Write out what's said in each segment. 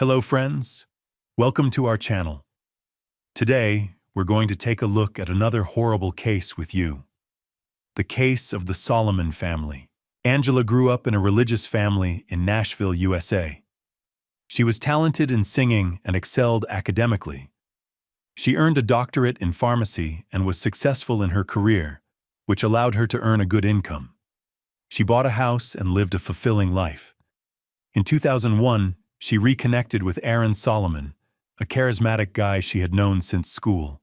Hello friends, welcome to our channel. Today, we're going to take a look at another horrible case with you. The case of the Solomon family. Angela grew up in a religious family in Nashville, USA. She was talented in singing and excelled academically. She earned a doctorate in pharmacy and was successful in her career, which allowed her to earn a good income. She bought a house and lived a fulfilling life. In 2001, she reconnected with Aaron Solomon, a charismatic guy she had known since school.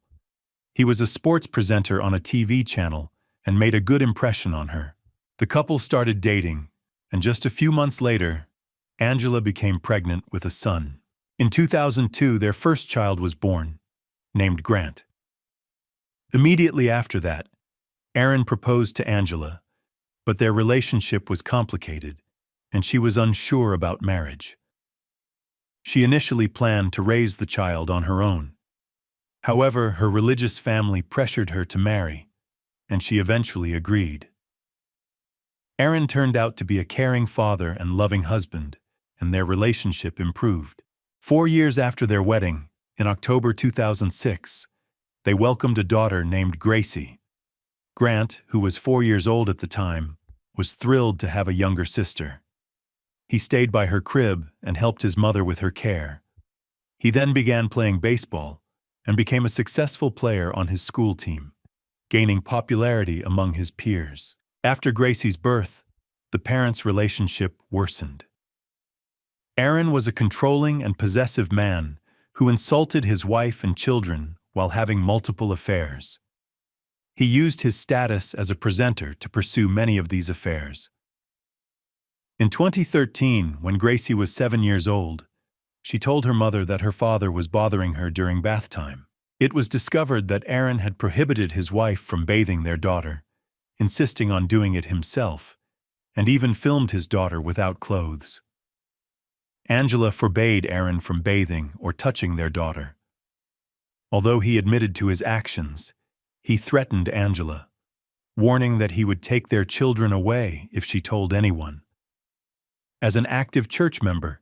He was a sports presenter on a TV channel and made a good impression on her. The couple started dating, and just a few months later, Angela became pregnant with a son. In 2002, their first child was born, named Grant. Immediately after that, Aaron proposed to Angela, but their relationship was complicated, and she was unsure about marriage. She initially planned to raise the child on her own. However, her religious family pressured her to marry, and she eventually agreed. Aaron turned out to be a caring father and loving husband, and their relationship improved. 4 years after their wedding, in October 2006, they welcomed a daughter named Gracie. Grant, who was 4 years old at the time, was thrilled to have a younger sister. He stayed by her crib and helped his mother with her care. He then began playing baseball and became a successful player on his school team, gaining popularity among his peers. After Gracie's birth, the parents' relationship worsened. Aaron was a controlling and possessive man who insulted his wife and children while having multiple affairs. He used his status as a presenter to pursue many of these affairs. In 2013, when Gracie was 7 years old, she told her mother that her father was bothering her during bath time. It was discovered that Aaron had prohibited his wife from bathing their daughter, insisting on doing it himself, and even filmed his daughter without clothes. Angela forbade Aaron from bathing or touching their daughter. Although he admitted to his actions, he threatened Angela, warning that he would take their children away if she told anyone. As an active church member,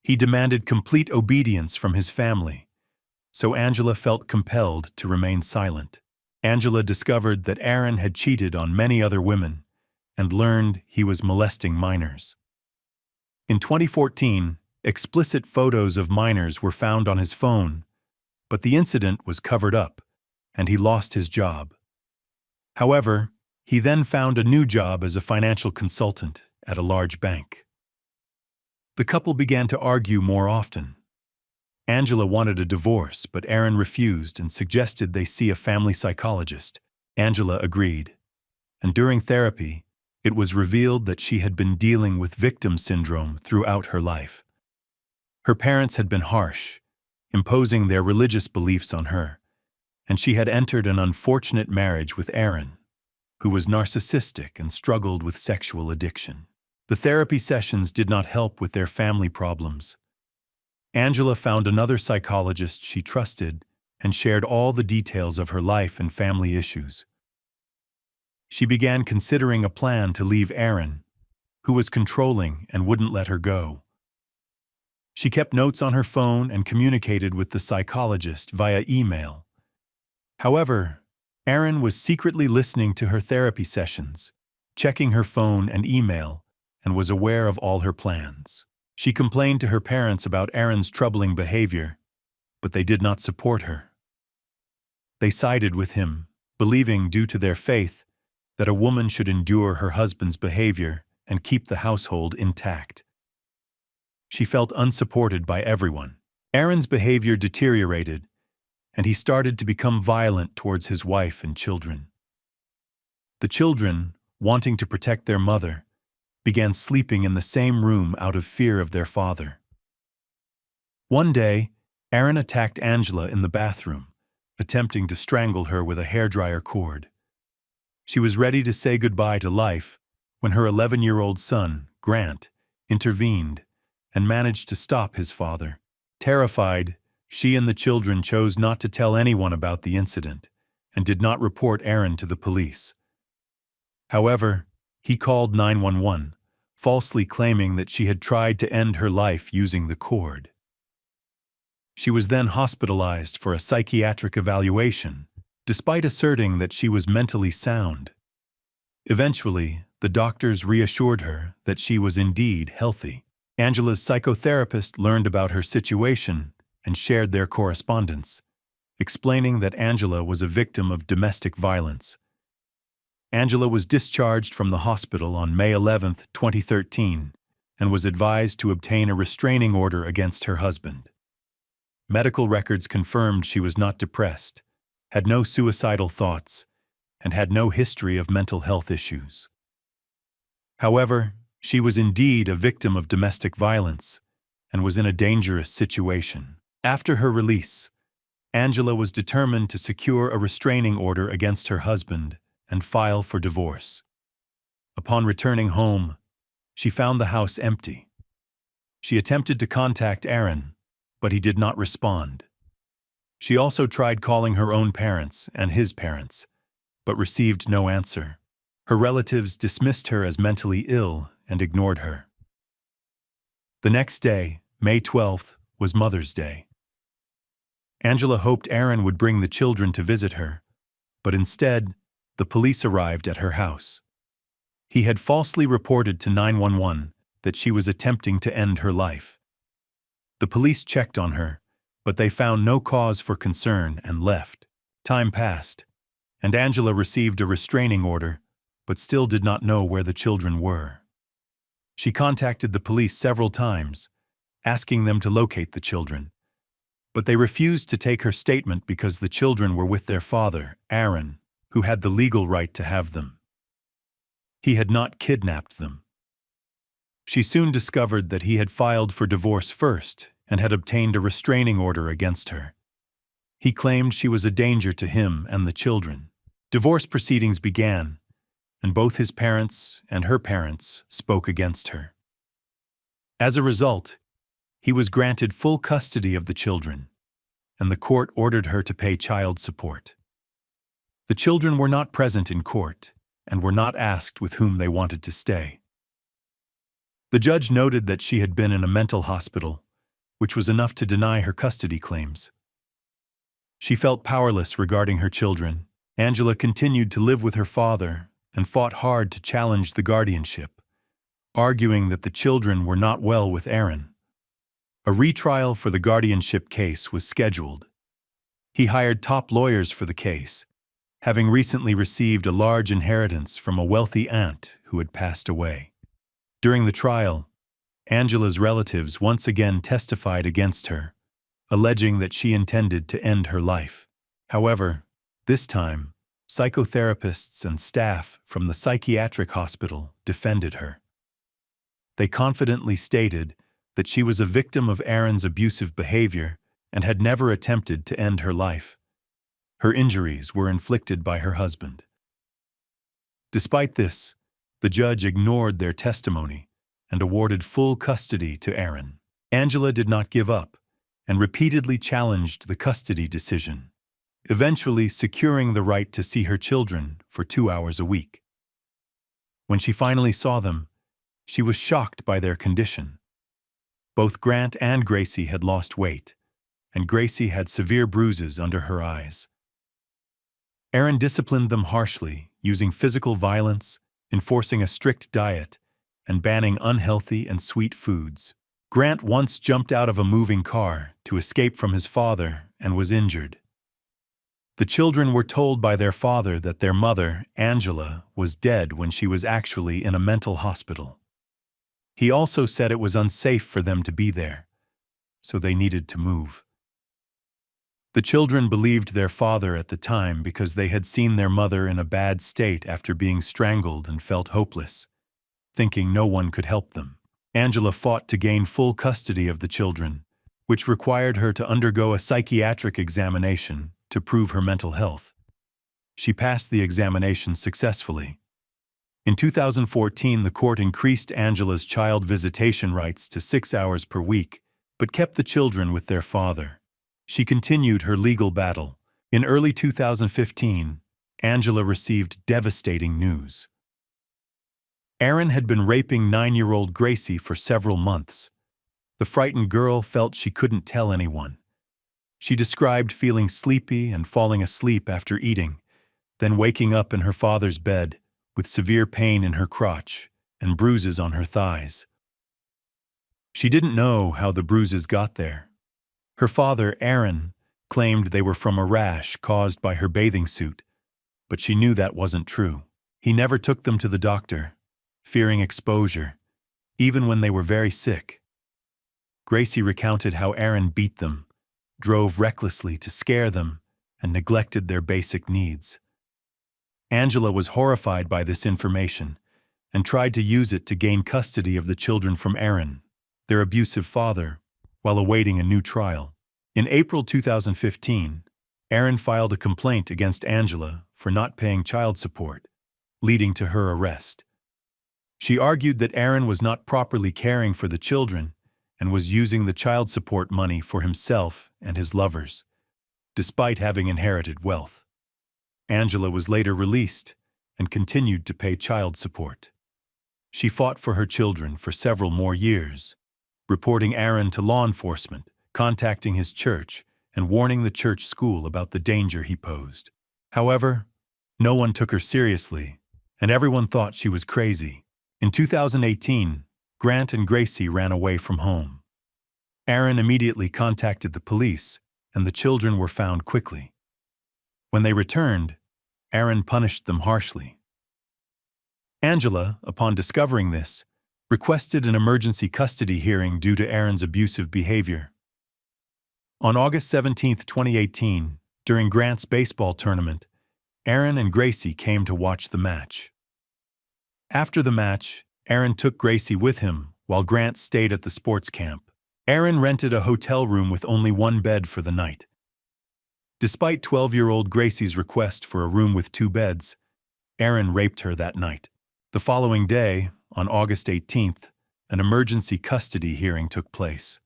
he demanded complete obedience from his family, so Angela felt compelled to remain silent. Angela discovered that Aaron had cheated on many other women and learned he was molesting minors. In 2014, explicit photos of minors were found on his phone, but the incident was covered up, and he lost his job. However, he then found a new job as a financial consultant at a large bank. The couple began to argue more often. Angela wanted a divorce, but Aaron refused and suggested they see a family psychologist. Angela agreed, and during therapy, it was revealed that she had been dealing with victim syndrome throughout her life. Her parents had been harsh, imposing their religious beliefs on her, and she had entered an unfortunate marriage with Aaron, who was narcissistic and struggled with sexual addiction. The therapy sessions did not help with their family problems. Angela found another psychologist she trusted and shared all the details of her life and family issues. She began considering a plan to leave Aaron, who was controlling and wouldn't let her go. She kept notes on her phone and communicated with the psychologist via email. However, Aaron was secretly listening to her therapy sessions, checking her phone and email, and was aware of all her plans. She complained to her parents about Aaron's troubling behavior, but they did not support her. They sided with him, believing, due to their faith, that a woman should endure her husband's behavior and keep the household intact. She felt unsupported by everyone. Aaron's behavior deteriorated, and he started to become violent towards his wife and children. The children, wanting to protect their mother, began sleeping in the same room out of fear of their father. One day, Aaron attacked Angela in the bathroom, attempting to strangle her with a hairdryer cord. She was ready to say goodbye to life when her 11-year-old son, Grant, intervened and managed to stop his father. Terrified, she and the children chose not to tell anyone about the incident and did not report Aaron to the police. However, he called 911, falsely claiming that she had tried to end her life using the cord. She was then hospitalized for a psychiatric evaluation, despite asserting that she was mentally sound. Eventually, the doctors reassured her that she was indeed healthy. Angela's psychotherapist learned about her situation and shared their correspondence, explaining that Angela was a victim of domestic violence. Angela was discharged from the hospital on May 11, 2013, and was advised to obtain a restraining order against her husband. Medical records confirmed she was not depressed, had no suicidal thoughts, and had no history of mental health issues. However, she was indeed a victim of domestic violence and was in a dangerous situation. After her release, Angela was determined to secure a restraining order against her husband and file for divorce. Upon returning home, she found the house empty. She attempted to contact Aaron, but he did not respond. She also tried calling her own parents and his parents, but received no answer. Her relatives dismissed her as mentally ill and ignored her. The next day, May 12th, was Mother's Day. Angela hoped Aaron would bring the children to visit her, but instead, the police arrived at her house. He had falsely reported to 911 that she was attempting to end her life. The police checked on her, but they found no cause for concern and left. Time passed, and Angela received a restraining order, but still did not know where the children were. She contacted the police several times, asking them to locate the children, but they refused to take her statement because the children were with their father, Aaron, who had the legal right to have them. He had not kidnapped them. She soon discovered that he had filed for divorce first and had obtained a restraining order against her. He claimed she was a danger to him and the children. Divorce proceedings began, and both his parents and her parents spoke against her. As a result, he was granted full custody of the children, and the court ordered her to pay child support. The children were not present in court and were not asked with whom they wanted to stay. The judge noted that she had been in a mental hospital, which was enough to deny her custody claims. She felt powerless regarding her children. Angela continued to live with her father and fought hard to challenge the guardianship, arguing that the children were not well with Aaron. A retrial for the guardianship case was scheduled. He hired top lawyers for the case, having recently received a large inheritance from a wealthy aunt who had passed away. During the trial, Angela's relatives once again testified against her, alleging that she intended to end her life. However, this time, psychotherapists and staff from the psychiatric hospital defended her. They confidently stated that she was a victim of Aaron's abusive behavior and had never attempted to end her life. Her injuries were inflicted by her husband. Despite this, the judge ignored their testimony and awarded full custody to Aaron. Angela did not give up and repeatedly challenged the custody decision, eventually securing the right to see her children for 2 hours a week. When she finally saw them, she was shocked by their condition. Both Grant and Gracie had lost weight, and Gracie had severe bruises under her eyes. Aaron disciplined them harshly, using physical violence, enforcing a strict diet, and banning unhealthy and sweet foods. Grant once jumped out of a moving car to escape from his father and was injured. The children were told by their father that their mother, Angela, was dead when she was actually in a mental hospital. He also said it was unsafe for them to be there, so they needed to move. The children believed their father at the time because they had seen their mother in a bad state after being strangled and felt hopeless, thinking no one could help them. Angela fought to gain full custody of the children, which required her to undergo a psychiatric examination to prove her mental health. She passed the examination successfully. In 2014, the court increased Angela's child visitation rights to 6 hours per week, but kept the children with their father. She continued her legal battle. In early 2015, Angela received devastating news. Aaron had been raping 9-year-old Gracie for several months. The frightened girl felt she couldn't tell anyone, She described feeling sleepy and falling asleep after eating, then waking up in her father's bed with severe pain in her crotch and bruises on her thighs. She didn't know how the bruises got there. Her father, Aaron, claimed they were from a rash caused by her bathing suit, but she knew that wasn't true. He never took them to the doctor, fearing exposure, even when they were very sick. Gracie recounted how Aaron beat them, drove recklessly to scare them, and neglected their basic needs. Angela was horrified by this information and tried to use it to gain custody of the children from Aaron, their abusive father, while awaiting a new trial. In April 2015, Aaron filed a complaint against Angela for not paying child support, leading to her arrest. She argued that Aaron was not properly caring for the children and was using the child support money for himself and his lovers, despite having inherited wealth. Angela was later released and continued to pay child support. She fought for her children for several more years, reporting Aaron to law enforcement, contacting his church, and warning the church school about the danger he posed. However, no one took her seriously, and everyone thought she was crazy. In 2018, Grant and Gracie ran away from home. Aaron immediately contacted the police, and the children were found quickly. When they returned, Aaron punished them harshly. Angela, upon discovering this, requested an emergency custody hearing due to Aaron's abusive behavior. On August 17, 2018, during Grant's baseball tournament, Aaron and Gracie came to watch the match. After the match, Aaron took Gracie with him while Grant stayed at the sports camp. Aaron rented a hotel room with only one bed for the night. Despite 12-year-old Gracie's request for a room with 2 beds, Aaron raped her that night. The following day, on August 18th, an emergency custody hearing took place.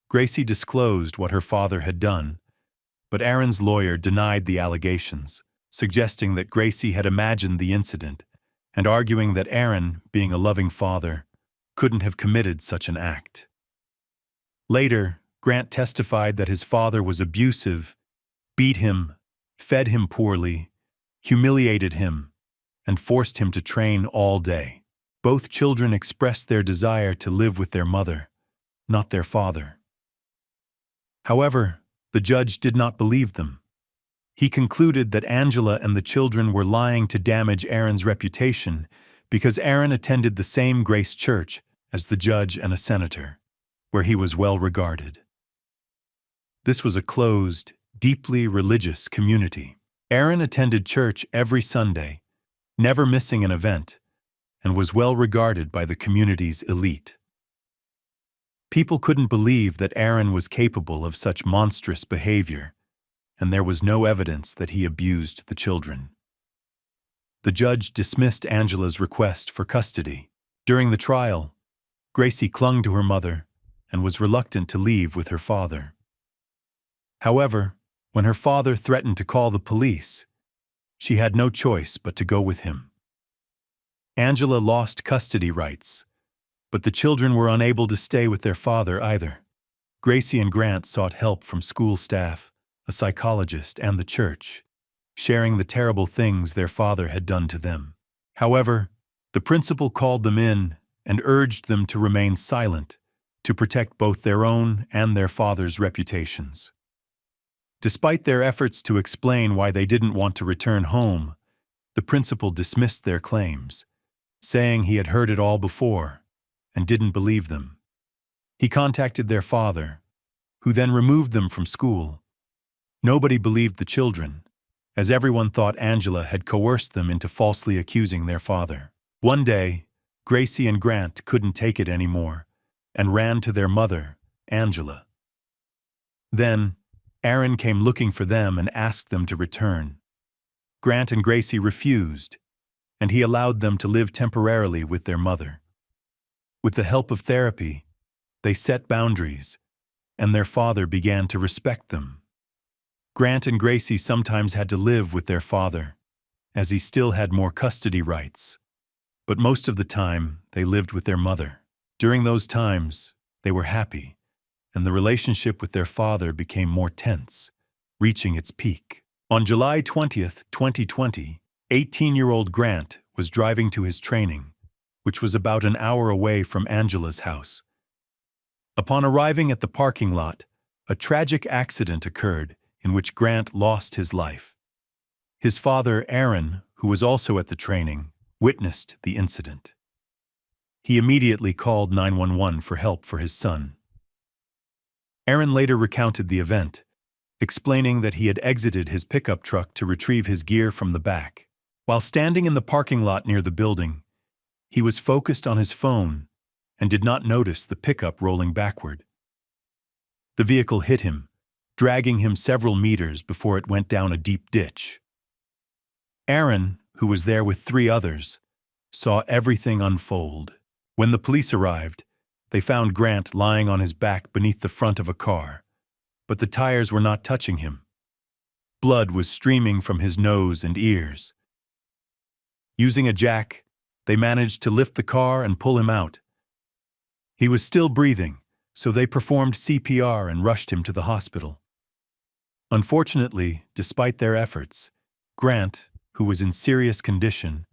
Gracie disclosed what her father had done, but Aaron's lawyer denied the allegations, suggesting that Gracie had imagined the incident and arguing that Aaron, being a loving father, couldn't have committed such an act. Later, Grant testified that his father was abusive, beat him, fed him poorly, humiliated him, and forced him to train all day. Both children expressed their desire to live with their mother, not their father. However, the judge did not believe them. He concluded that Angela and the children were lying to damage Aaron's reputation because Aaron attended the same Grace Church as the judge and a senator, where he was well regarded. This was a closed, deeply religious community. Aaron attended church every Sunday, never missing an event, and was well regarded by the community's elite. People couldn't believe that Aaron was capable of such monstrous behavior, and there was no evidence that he abused the children. The judge dismissed Angela's request for custody. During the trial, Gracie clung to her mother and was reluctant to leave with her father. However, when her father threatened to call the police, she had no choice but to go with him. Angela lost custody rights, but the children were unable to stay with their father either. Gracie and Grant sought help from school staff, a psychologist, and the church, sharing the terrible things their father had done to them. However, the principal called them in and urged them to remain silent to protect both their own and their father's reputations. Despite their efforts to explain why they didn't want to return home, the principal dismissed their claims, saying he had heard it all before and didn't believe them. He contacted their father, who then removed them from school. Nobody believed the children, as everyone thought Angela had coerced them into falsely accusing their father. One day, Gracie and Grant couldn't take it anymore and ran to their mother, Angela. Then, Aaron came looking for them and asked them to return. Grant and Gracie refused, and he allowed them to live temporarily with their mother. With the help of therapy, they set boundaries, and their father began to respect them. Grant and Gracie sometimes had to live with their father, as he still had more custody rights, but most of the time they lived with their mother. During those times, they were happy, and the relationship with their father became more tense, reaching its peak. On July 20th, 2020, 18-year-old Grant was driving to his training, which was about an hour away from Angela's house. Upon arriving at the parking lot, a tragic accident occurred in which Grant lost his life. His father, Aaron, who was also at the training, witnessed the incident. He immediately called 911 for help for his son. Aaron later recounted the event, explaining that he had exited his pickup truck to retrieve his gear from the back. While standing in the parking lot near the building, he was focused on his phone and did not notice the pickup rolling backward. The vehicle hit him, dragging him several meters before it went down a deep ditch. Aaron, who was there with 3 others, saw everything unfold. When the police arrived, they found Grant lying on his back beneath the front of a car, but the tires were not touching him. Blood was streaming from his nose and ears. Using a jack, they managed to lift the car and pull him out. He was still breathing, so they performed CPR and rushed him to the hospital. Unfortunately, despite their efforts, Grant, who was in serious condition,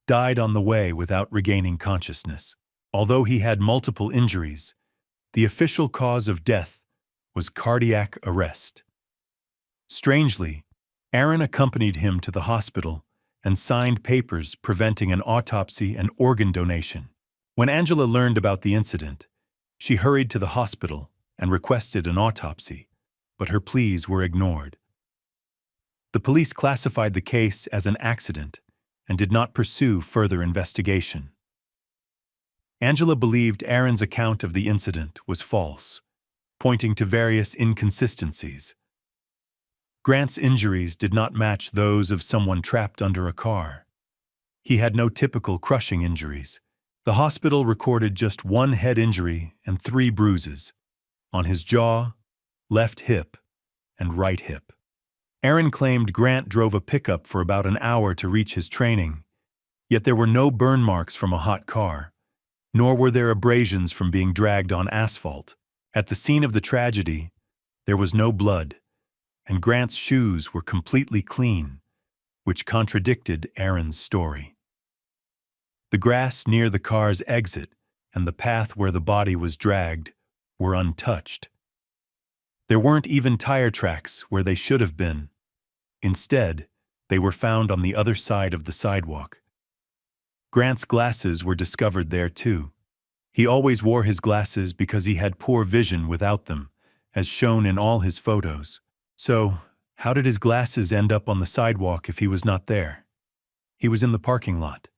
died on the way without regaining consciousness. Although he had multiple injuries, the official cause of death was cardiac arrest. Strangely, Aaron accompanied him to the hospital and signed papers preventing an autopsy and organ donation. When Angela learned about the incident, she hurried to the hospital and requested an autopsy, but her pleas were ignored. The police classified the case as an accident and did not pursue further investigation. Angela believed Aaron's account of the incident was false, pointing to various inconsistencies. Grant's injuries did not match those of someone trapped under a car. He had no typical crushing injuries. The hospital recorded just 1 head injury and 3 bruises on his jaw, left hip, and right hip. Aaron claimed Grant drove a pickup for about an hour to reach his training, yet there were no burn marks from a hot car, nor were there abrasions from being dragged on asphalt. At the scene of the tragedy, there was no blood, and Grant's shoes were completely clean, which contradicted Aaron's story. The grass near the car's exit and the path where the body was dragged were untouched. There weren't even tire tracks where they should have been. Instead, they were found on the other side of the sidewalk. Grant's glasses were discovered there too. He always wore his glasses because he had poor vision without them, as shown in all his photos. So, how did his glasses end up on the sidewalk if he was not there? He was in the parking lot.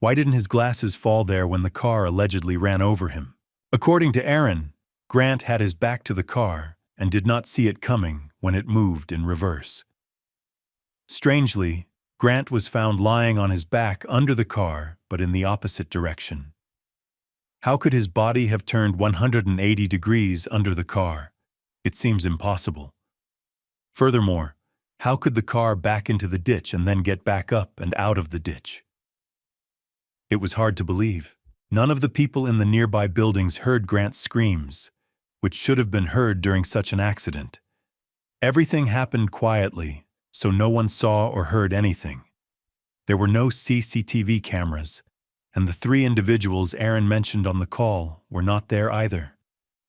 Why didn't his glasses fall there when the car allegedly ran over him? According to Aaron, Grant had his back to the car and did not see it coming when it moved in reverse. Strangely, Grant was found lying on his back under the car, but in the opposite direction. How could his body have turned 180 degrees under the car? It seems impossible. Furthermore, how could the car back into the ditch and then get back up and out of the ditch? It was hard to believe. None of the people in the nearby buildings heard Grant's screams, which should have been heard during such an accident. Everything happened quietly, so no one saw or heard anything. There were no CCTV cameras, and the 3 individuals Aaron mentioned on the call were not there either.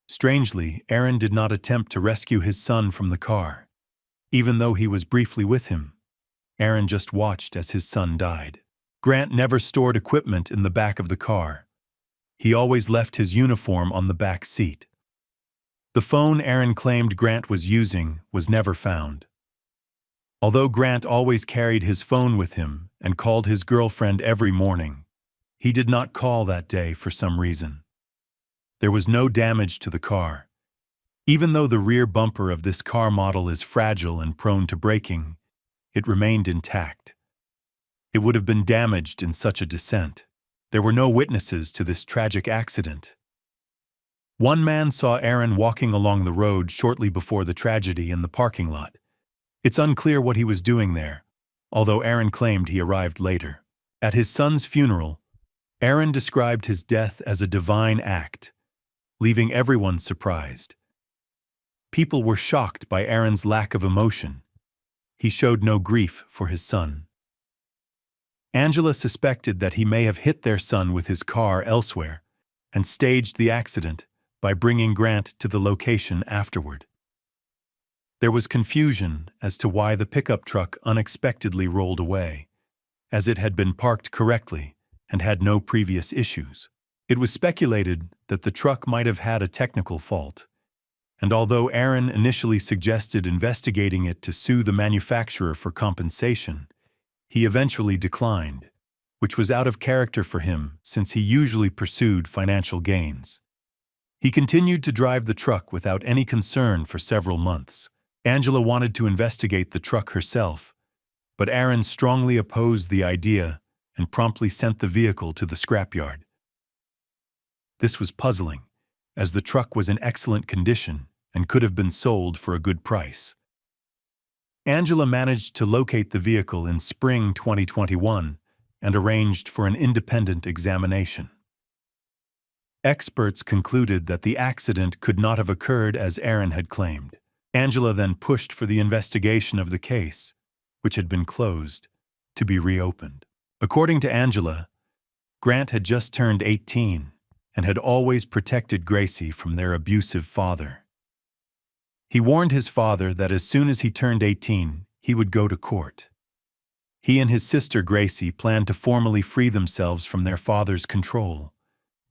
Strangely, Aaron did not attempt to rescue his son from the car. Even though he was briefly with him, Aaron just watched as his son died. Grant never stored equipment in the back of the car. He always left his uniform on the back seat. The phone Aaron claimed Grant was using was never found. Although Grant always carried his phone with him and called his girlfriend every morning, he did not call that day for some reason. There was no damage to the car. Even though the rear bumper of this car model is fragile and prone to breaking, it remained intact. It would have been damaged in such a descent. There were no witnesses to this tragic accident. One man saw Aaron walking along the road shortly before the tragedy in the parking lot. It's unclear what he was doing there, although Aaron claimed he arrived later. At his son's funeral, Aaron described his death as a divine act, leaving everyone surprised. People were shocked by Aaron's lack of emotion. He showed no grief for his son. Angela suspected that he may have hit their son with his car elsewhere and staged the accident by bringing Grant to the location afterward. There was confusion as to why the pickup truck unexpectedly rolled away, as it had been parked correctly and had no previous issues. It was speculated that the truck might have had a technical fault, and although Aaron initially suggested investigating it to sue the manufacturer for compensation, he eventually declined, which was out of character for him since he usually pursued financial gains. He continued to drive the truck without any concern for several months. Angela wanted to investigate the truck herself, but Aaron strongly opposed the idea and promptly sent the vehicle to the scrapyard. This was puzzling, as the truck was in excellent condition and could have been sold for a good price. Angela managed to locate the vehicle in spring 2021 and arranged for an independent examination. Experts concluded that the accident could not have occurred as Aaron had claimed. Angela then pushed for the investigation of the case, which had been closed, to be reopened. According to Angela, Grant had just turned 18 and had always protected Gracie from their abusive father. He warned his father that as soon as he turned 18, he would go to court. He and his sister Gracie planned to formally free themselves from their father's control,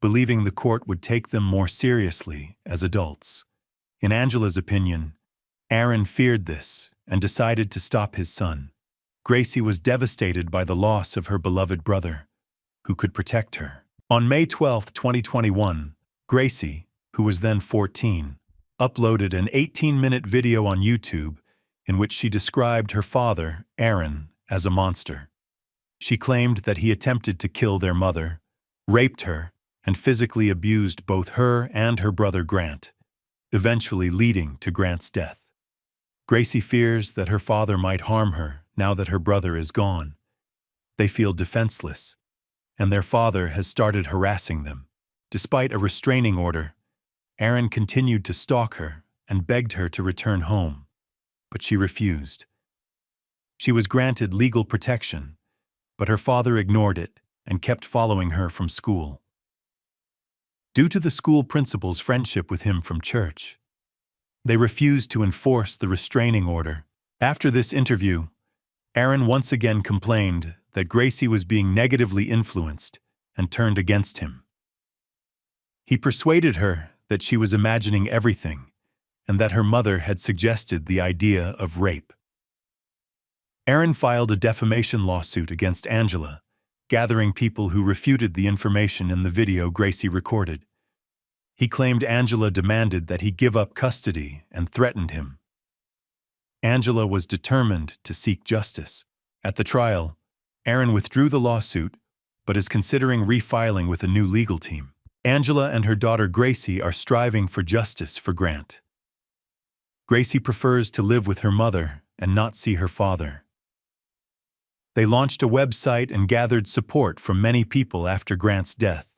believing the court would take them more seriously as adults. In Angela's opinion, Aaron feared this and decided to stop his son. Gracie was devastated by the loss of her beloved brother, who could protect her. On May 12, 2021, Gracie, who was then 14, uploaded an 18-minute video on YouTube in which she described her father, Aaron, as a monster. She claimed that he attempted to kill their mother, raped her, and physically abused both her and her brother Grant, eventually leading to Grant's death. Gracie fears that her father might harm her now that her brother is gone. They feel defenseless, and their father has started harassing them. Despite a restraining order, Aaron continued to stalk her and begged her to return home, but she refused. She was granted legal protection, but her father ignored it and kept following her from school. Due to the school principal's friendship with him from church, they refused to enforce the restraining order. After this interview, Aaron once again complained that Gracie was being negatively influenced and turned against him. He persuaded her that she was imagining everything and that her mother had suggested the idea of rape. Aaron filed a defamation lawsuit against Angela, gathering people who refuted the information in the video Gracie recorded. He claimed Angela demanded that he give up custody and threatened him. Angela was determined to seek justice. At the trial, Aaron withdrew the lawsuit, but is considering refiling with a new legal team. Angela and her daughter Gracie are striving for justice for Grant. Gracie prefers to live with her mother and not see her father. They launched a website and gathered support from many people after Grant's death.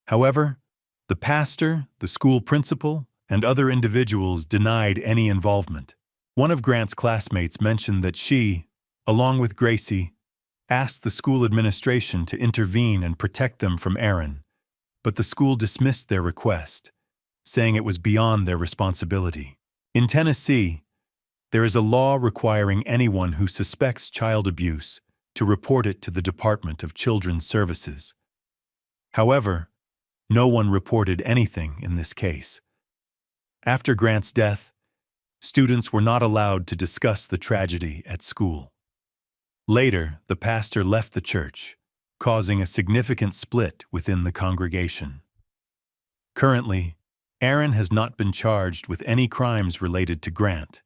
However, the pastor, the school principal, and other individuals denied any involvement. One of Grant's classmates mentioned that she, along with Gracie, asked the school administration to intervene and protect them from Aaron, but the school dismissed their request, saying it was beyond their responsibility. In Tennessee, there is a law requiring anyone who suspects child abuse to report it to the Department of Children's Services. However, no one reported anything in this case. After Grant's death, students were not allowed to discuss the tragedy at school. Later, the pastor left the church, causing a significant split within the congregation. Currently, Aaron has not been charged with any crimes related to Grant,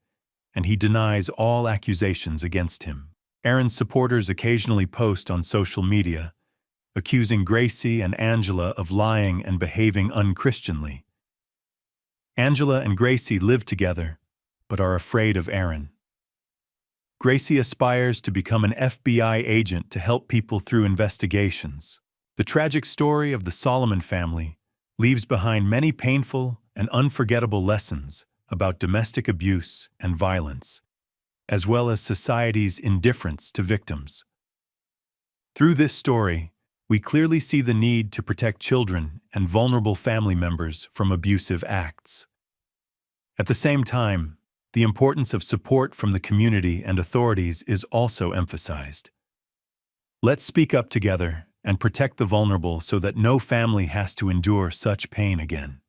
and he denies all accusations against him. Aaron's supporters occasionally post on social media, accusing Gracie and Angela of lying and behaving unchristianly. Angela and Gracie live together, but are afraid of Aaron. Gracie aspires to become an FBI agent to help people through investigations. The tragic story of the Solomon family leaves behind many painful and unforgettable lessons about domestic abuse and violence, as well as society's indifference to victims. Through this story, we clearly see the need to protect children and vulnerable family members from abusive acts. At the same time, the importance of support from the community and authorities is also emphasized. Let's speak up together and protect the vulnerable so that no family has to endure such pain again.